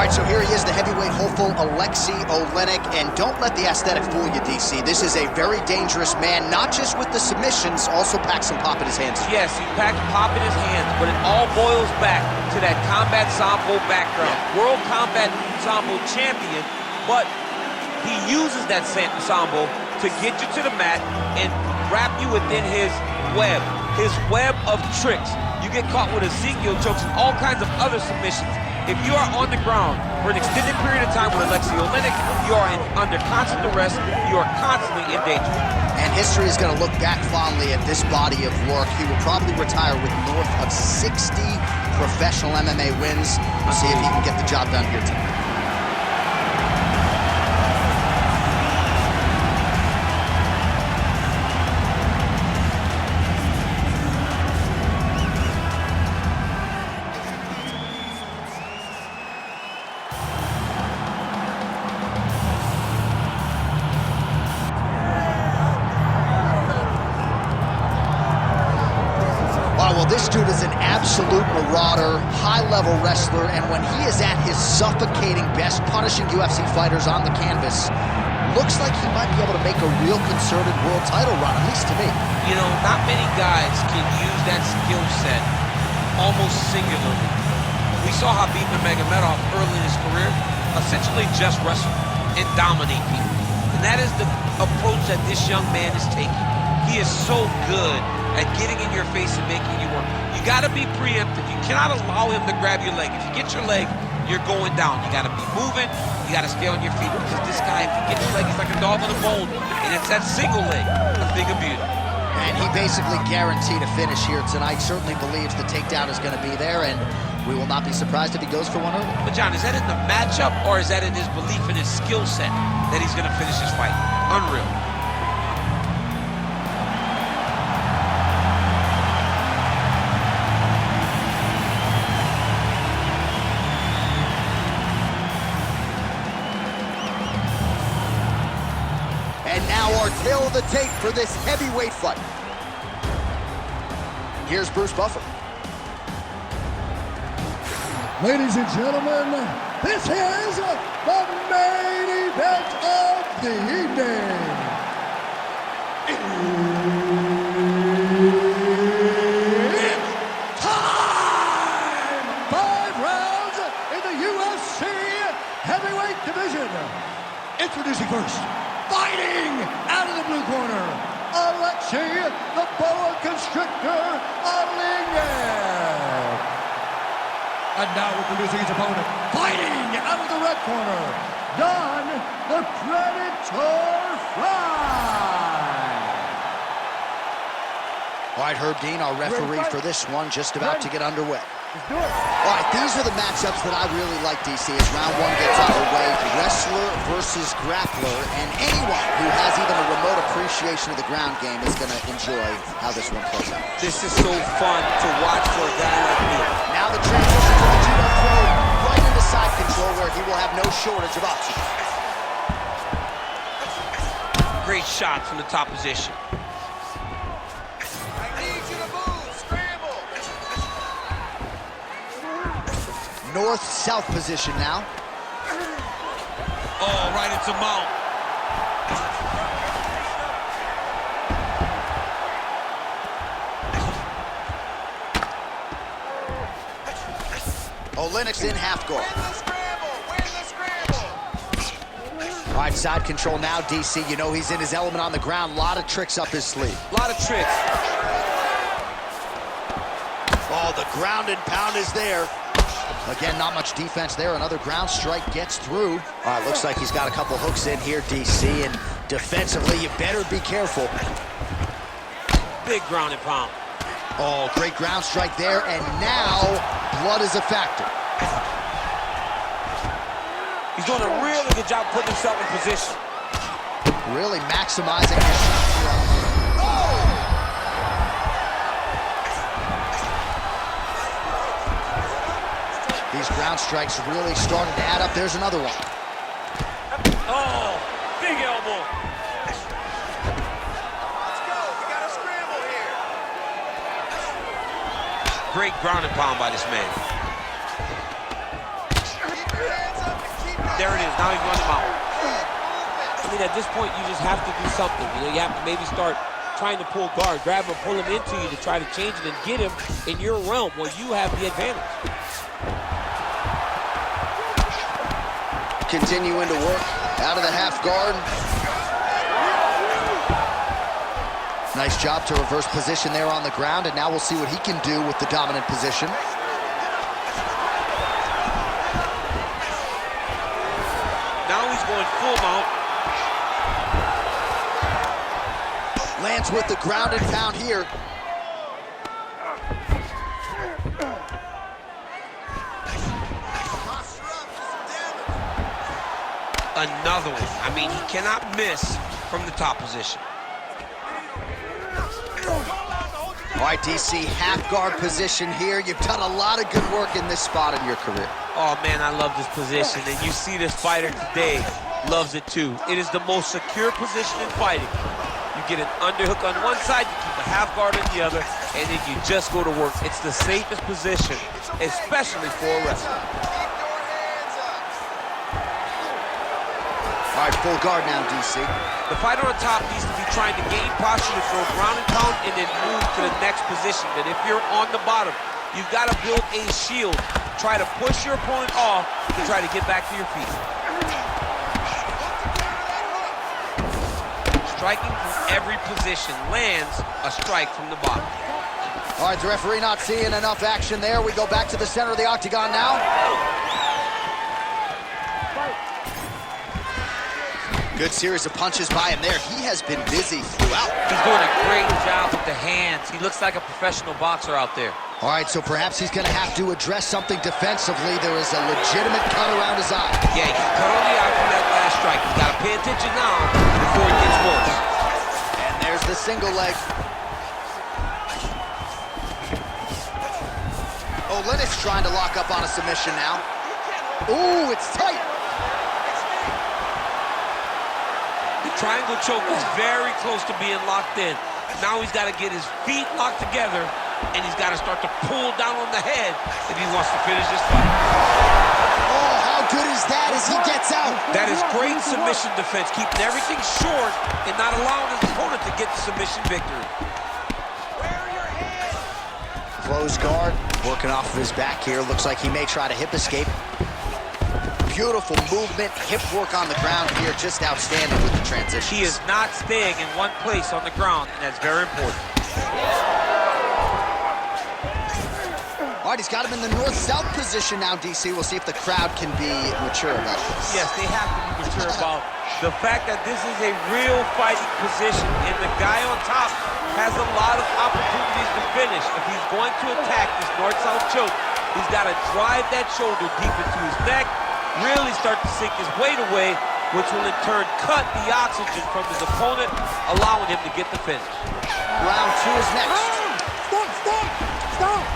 right, so here he is, the heavyweight hopeful, Aleksei Oleinik, and don't let the aesthetic fool you, DC. This is a very dangerous man, not just with the submissions, also packs some pop in his hands. Yes, he packs pop in his hands, but it all boils back to that combat sambo background. Yeah. World Combat Sambo champion, but he uses that sambo to get you to the mat and wrap you within his web of tricks. You get caught with Ezekiel chokes and all kinds of other submissions. If you are on the ground for an extended period of time with Aleksei Oleinik, you are under constant arrest, you are constantly in danger. And history is going to look back fondly at this body of work. He will probably retire with north of 60 professional MMA wins. We'll see if he can get the job done here tonight. Well, this dude is an absolute marauder, high-level wrestler, and when he is at his suffocating best, punishing UFC fighters on the canvas, looks like he might be able to make a real concerted world title run, at least to me. You know, not many guys can use that skill set almost singularly. We saw Khabib Nurmagomedov early in his career essentially just wrestle and dominate people. And that is the approach that this young man is taking. He is so good at getting in your face and making you work. You gotta be preemptive. You cannot allow him to grab your leg. If you get your leg, you're going down. You gotta be moving, you gotta stay on your feet. Because this guy, if you get your leg, he's like a dog on a bone. And it's that single leg, a thing of beauty. And he basically guaranteed a finish here tonight. Certainly believes the takedown is gonna be there, and we will not be surprised if he goes for one early. But John, is that in the matchup, or is that in his belief in his skill set that he's gonna finish this fight? Unreal. And now our tale of the tape for this heavyweight fight. Here's Bruce Buffer. Ladies and gentlemen, this is the main event of the evening. It's time! 5 rounds in the UFC heavyweight division. Introducing first, fighting out of the blue corner, Aleksei, the boa constrictor, Oleinik. And now introducing his opponent, fighting out of the red corner, Don the Predator Frye. All right, Herb Dean, our referee for this one, just about to get underway. Let's do it. All right, these are the matchups that I really like, DC, as round one gets underway. Wrestler versus grappler, and anyone who has even a remote appreciation of the ground game is going to enjoy how this one plays out. This is so fun to watch for a guy like me. Now the transition to the judo throw right into side control, where he will have no shortage of options. Great shot from the top position. North-south position now. Oh, right into mount. Oleinik's in half guard. All right, side control now, DC. You know he's in his element on the ground. A lot of tricks up his sleeve. A lot of tricks. Oh, the ground and pound is there. Again, not much defense there. Another ground strike gets through. All right, looks like he's got a couple hooks in here, DC, and defensively, you better be careful. Big ground and pound. Oh, great ground strike there, and now blood is a factor. He's doing a really good job putting himself in position. Really maximizing his shot. These ground strikes really starting to add up. There's another one. Oh, big elbow. Let's go. We got a scramble here. Great ground and pound by this man. Keep your hands there it is. Now he's running him out. I mean, at this point, you just have to do something. You know, you have to maybe start trying to pull guard, grab him, pull him into you to try to change it and get him in your realm where you have the advantage. Continuing to work out of the half guard. Nice job to reverse position there on the ground, and now we'll see what he can do with the dominant position. Now he's going full mount. Lands with the ground and pound here. Another one. I mean, he cannot miss from the top position. All right, DC, half guard position here. You've done a lot of good work in this spot in your career. Oh, man, I love this position, and you see this fighter today loves it too. It is the most secure position in fighting. You get an underhook on one side, you keep a half guard on the other, and then you just go to work. It's the safest position, especially for a wrestler. All right, full guard now, DC. The fighter on top needs to be trying to gain posture to throw ground and pound and then move to the next position. But if you're on the bottom, you've got to build a shield. Try to push your opponent off to try to get back to your feet. Striking from every position lands a strike from the bottom. All right, the referee not seeing enough action there. We go back to the center of the octagon now. Good series of punches by him there. He has been busy throughout. He's doing a great job with the hands. He looks like a professional boxer out there. All right, so perhaps he's going to have to address something defensively. There is a legitimate cut around his eye. Yeah, he cut on the eye from that last strike. He's got to pay attention now before it gets worse. And there's the single leg. Oleinik's trying to lock up on a submission now. Ooh, it's tight. Triangle choke is very close to being locked in. Now he's got to get his feet locked together, and he's got to start to pull down on the head if he wants to finish this fight. Oh, how good is that as he gets out? That is great submission defense, keeping everything short and not allowing his opponent to get the submission victory. Close guard, working off of his back here. Looks like he may try to hip escape. Beautiful movement, hip work on the ground here, just outstanding with the transition. He is not staying in one place on the ground, and that's very important. All right, he's got him in the north-south position now, DC. We'll see if the crowd can be mature about this. Yes, they have to be mature about the fact that this is a real fighting position, and the guy on top has a lot of opportunities to finish. If he's going to attack this north-south choke, he's got to drive that shoulder deep into his neck, really start to sink his weight away, which will in turn cut the oxygen from his opponent, allowing him to get the finish. Round two is next. Stop, stop, stop.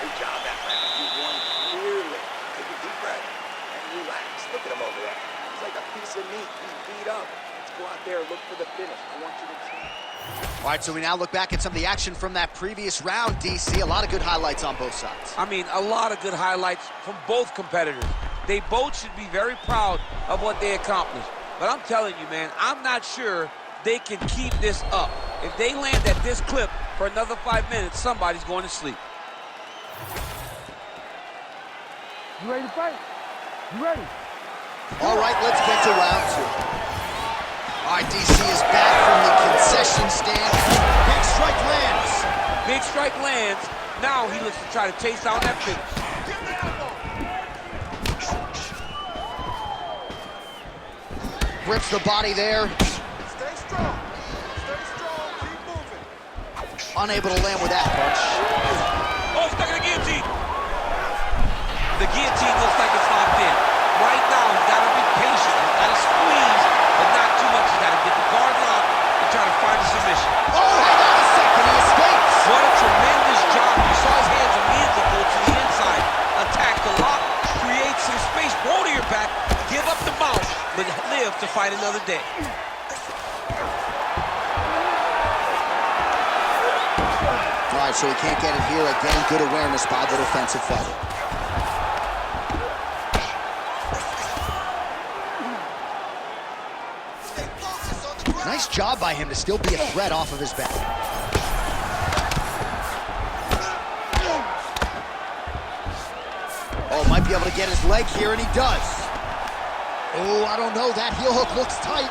Good job that round. You won clearly. Take a deep breath and relax. Look at him over there. He's like a piece of meat. He's beat up. Let's go out there, look for the finish. I want you to see. All right, so we now look back at some of the action from that previous round, DC. A lot of good highlights on both sides. I mean, a lot of good highlights from both competitors. They both should be very proud of what they accomplished. But I'm telling you, man, I'm not sure they can keep this up. If they land at this clip for another 5 minutes, somebody's going to sleep. You ready to fight? You ready? All right, let's get to round two. All right, DC is back from the concession stand. Big strike lands. Big strike lands. Now he looks to try to chase down that finish. Rips the body there. Stay strong. Stay strong. Keep moving. Unable to land with that punch. Oh, stuck in the guillotine. The guillotine looks like it's locked in. Right now, he's got to be patient. He's got to squeeze, but not too much. He's got to get the guard locked and try to find a submission. Oh, hang on a second. He escapes. What a tremendous job. You saw his hands immediately go to the inside. Attack the lock, create some space, roll to your back, give up the mount, but live to fight another day. All right, so he can't get it here. Again, good awareness by the defensive fighter. Nice job by him to still be a threat off of his back. Oh, might be able to get his leg here, and he does. Oh, I don't know. That heel hook looks tight.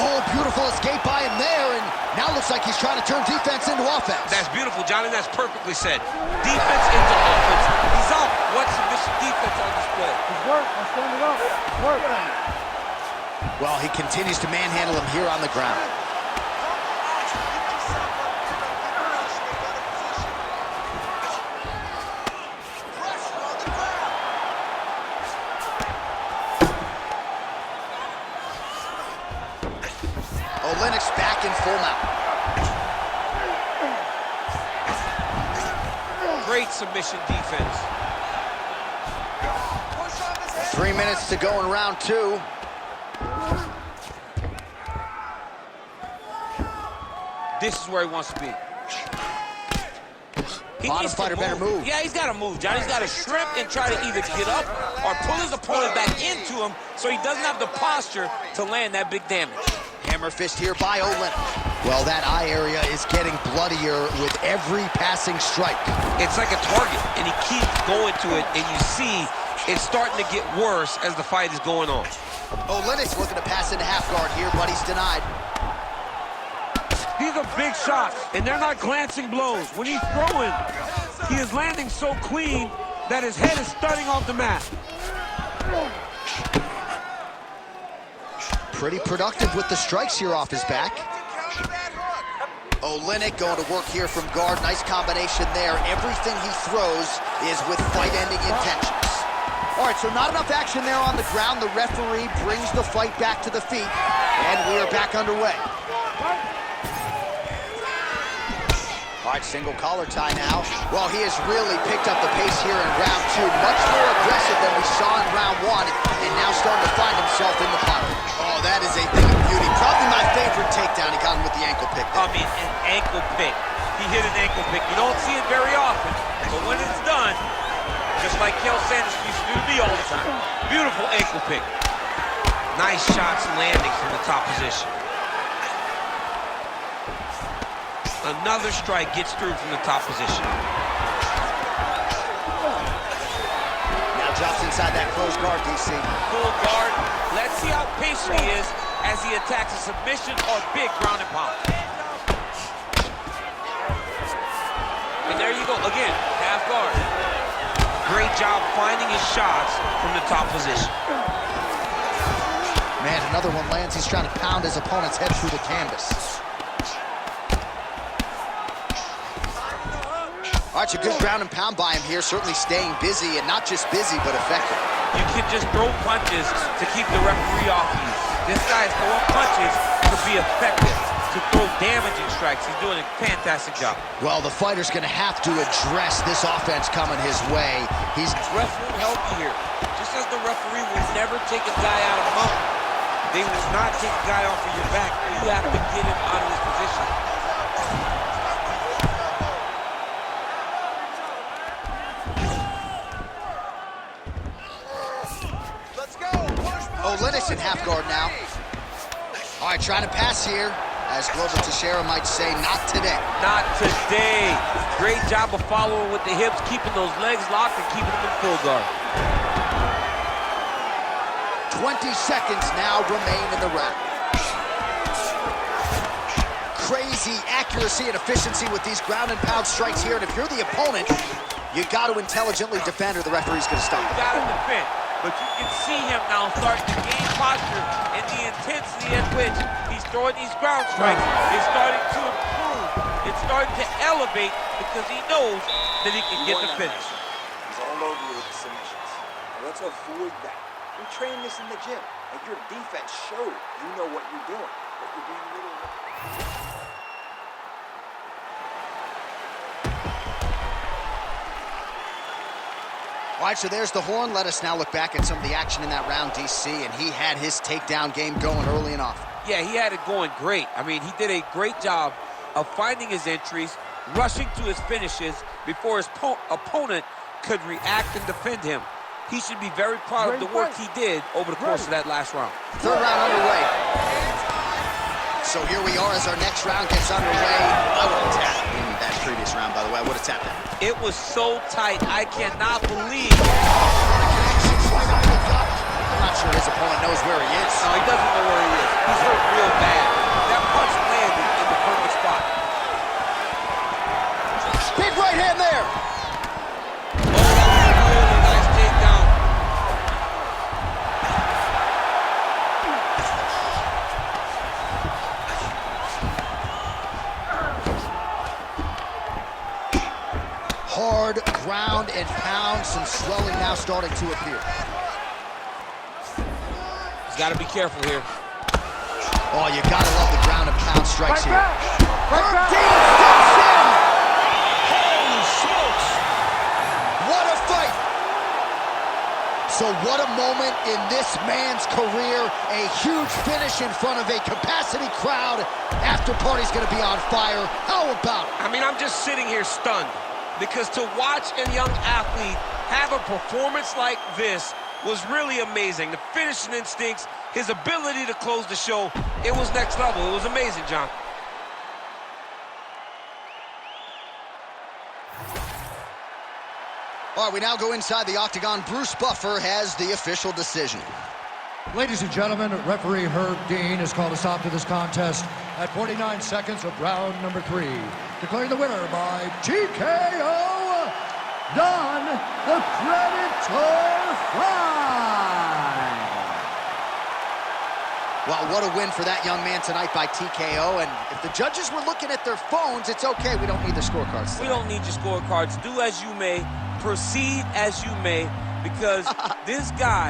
Oh, beautiful escape by him there, and now looks like he's trying to turn defense into offense. That's beautiful, Johnny. That's perfectly said. Defense into offense. He's up. What submission defense on display? It's work. I'm standing up. It's work. Well, he continues to manhandle him here on the ground. Oleinik's back in full mount. Great submission defense. 3 minutes to go in round 2. This is where he wants to be. Bottom fighter better move. Yeah, he's got to move, John. He's got to shrimp and try to either get up or pull his opponent back into him so he doesn't have the posture to land that big damage. Hammer fist here by Oleinik. Well, that eye area is getting bloodier with every passing strike. It's like a target, and he keeps going to it, and you see it's starting to get worse as the fight is going on. Oleinik's looking to pass into half guard here, but he's denied. These are big shots, and they're not glancing blows. When he's throwing, he is landing so clean that his head is starting off the mat. Pretty productive with the strikes here off his back. Oleinik going to work here from guard. Nice combination there. Everything he throws is with fight-ending intentions. All right, so not enough action there on the ground. The referee brings the fight back to the feet, and we are back underway. All right, single collar tie now. Well, he has really picked up the pace here in round 2. Much more aggressive than we saw in round 1, and now starting to find himself in the pocket. Oh, that is a thing of beauty. Probably my favorite takedown. He got him with the ankle pick there. I mean, an ankle pick. He hit an ankle pick. You don't see it very often, but when it's done, just like Kel Sanders used to do to me all the time. Beautiful ankle pick. Nice shots landing from the top position. Another strike gets through from the top position. Now drops inside that closed guard, DC. Full guard. Let's see how patient he is as he attacks a submission or big ground and pound. And there you go. Again, half guard. Great job finding his shots from the top position. Man, another one lands. He's trying to pound his opponent's head through the canvas. All right, a good ground and pound by him here, certainly staying busy, and not just busy, but effective. You can just throw punches to keep the referee off you. This guy is throwing punches to be effective, to throw damaging strikes. He's doing a fantastic job. Well, the fighter's going to have to address this offense coming his way. He's Ref won't help you here. Just as the referee will never take a guy out of the mount, they will not take a guy off of your back. You have to get him out of his position. Oleinik's in half guard now. All right, trying to pass here. As Global Teixeira might say, not today. Not today. Great job of following with the hips, keeping those legs locked and keeping them in full guard. 20 seconds now remain in the round. Crazy accuracy and efficiency with these ground and pound strikes here. And if you're the opponent, you got to intelligently defend or the referee's going to stop. You got to defend. But you can see him now starting to gain posture, and the intensity at which he's throwing these ground strikes is starting to improve. It's starting to elevate because he knows that he can get the finish. He's all over you with the submissions. Now let's avoid that. We train this in the gym, and your defense showed you know what you're doing, but you're being a little... All right, so there's the horn. Let us now look back at some of the action in that round, DC, and he had his takedown game going early and often. Yeah, he had it going great. I mean, he did a great job of finding his entries, rushing to his finishes before his opponent could react and defend him. He should be very proud of the work he did over the course of that last round. Third round underway. So here we are as our next round gets underway. I would have tapped in that previous round, by the way. I would have tapped in. It was so tight. I cannot believe. I'm not sure his opponent knows where he is. No, he doesn't know where he is. He's hurt real bad. That punch landed in the perfect spot. Big right hand there. Oh, that was a really nice takedown. Hard ground and pound. Some swelling now starting to appear. He's got to be careful here. Oh, you gotta love the ground and pound strikes here. Right back. Dean steps in. Holy smokes. What a fight. So what a moment in this man's career. A huge finish in front of a capacity crowd. After party's gonna be on fire. How about it? I mean, I'm just sitting here stunned because to watch a young athlete have a performance like this was really amazing. The finishing instincts, his ability to close the show, it was next level. It was amazing, John. All right, we now go inside the octagon. Bruce Buffer has the official decision. Ladies and gentlemen, referee Herb Dean has called a stop to this contest at 49 seconds of round number 3. Declaring the winner by TKO, Don the Predator Frye. Well, what a win for that young man tonight by TKO. And if the judges were looking at their phones, it's okay. We don't need the scorecards tonight. We don't need your scorecards. Do as you may, proceed as you may, because this guy